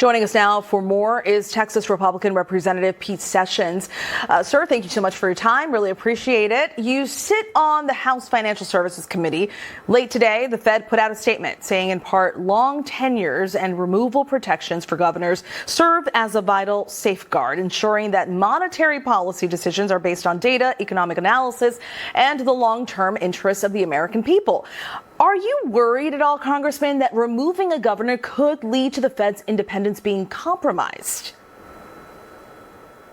Joining us now for more is Texas Republican Representative Pete Sessions. Sir, thank you so much for your time. Really appreciate it. You sit on the House Financial Services Committee. Late today, the Fed put out a statement saying in part long tenures and removal protections for governors serve as a vital safeguard, ensuring that monetary policy decisions are based on data, economic analysis, and the long-term interests of the American people. Are you worried at all, Congressman, that removing a governor could lead to the Fed's independence being compromised?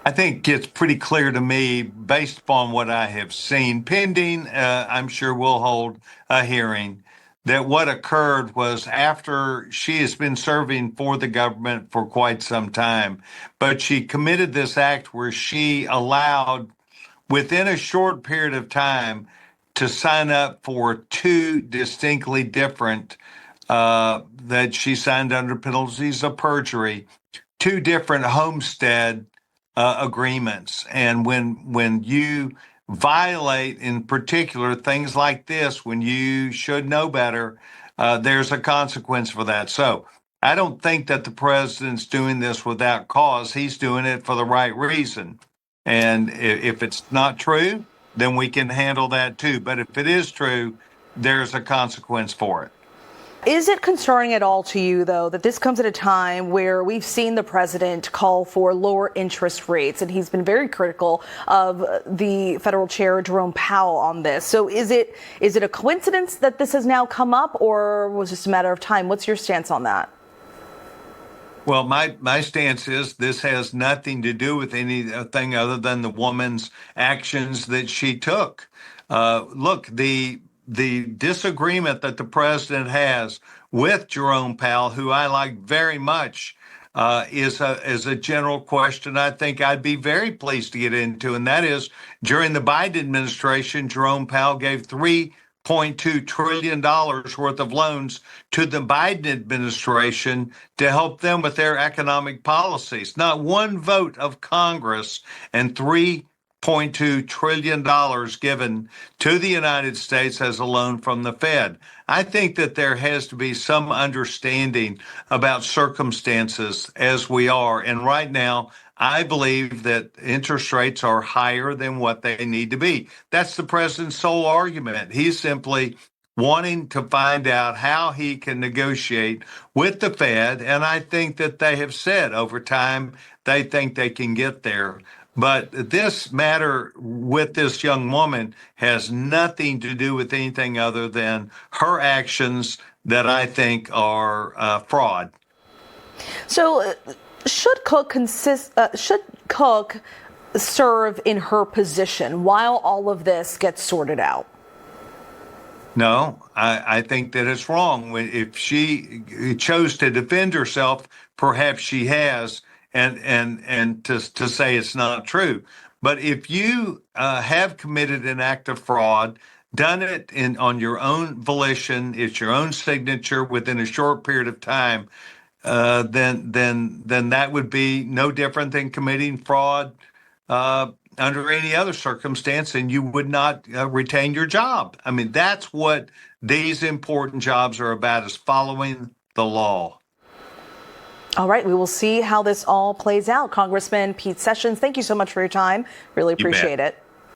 I think it's pretty clear to me, based upon what I have seen, pending, I'm sure we'll hold a hearing, that what occurred was after she has been serving for the government for quite some time, but she committed this act where she allowed, within a short period of time, to sign up for two distinctly different, that she signed under penalties of perjury, two different homestead agreements. And when you violate, in particular, things like this, when you should know better, there's a consequence for that. So I don't think that the president's doing this without cause. He's doing it for the right reason. And if it's not true, then we can handle that too. But if it is true, there's a consequence for it. Is it concerning at all to you, though, that this comes at a time where we've seen the president call for lower interest rates, and he's been very critical of the federal chair, Jerome Powell, on this? So is it a coincidence that this has now come up, or was it just a matter of time? What's your stance on that? Well, my stance is this has nothing to do with anything other than the woman's actions that she took. Look, the disagreement that the president has with Jerome Powell, who I like very much, is a general question I think I'd be very pleased to get into, and that is, during the Biden administration, Jerome Powell gave $3.2 trillion worth of loans to the Biden administration to help them with their economic policies. Not one vote of Congress and $3.2 trillion given to the United States as a loan from the Fed. I think that there has to be some understanding about circumstances as we are. And right now, I believe that interest rates are higher than what they need to be. That's the president's sole argument. He's simply wanting to find out how he can negotiate with the Fed. And I think that they have said over time they think they can get there. But this matter with this young woman has nothing to do with anything other than her actions that I think are fraud. So should Cook serve in her position while all of this gets sorted out? No, I think that it's wrong. If she chose to defend herself, perhaps she has, and to say it's not true. But if you have committed an act of fraud, done it on your own volition, it's your own signature within a short period of time, then that would be no different than committing fraud under any other circumstance, and you would not retain your job. I mean, that's what these important jobs are about, is following the law. All right, we will see how this all plays out. Congressman Pete Sessions, thank you so much for your time. Really appreciate it.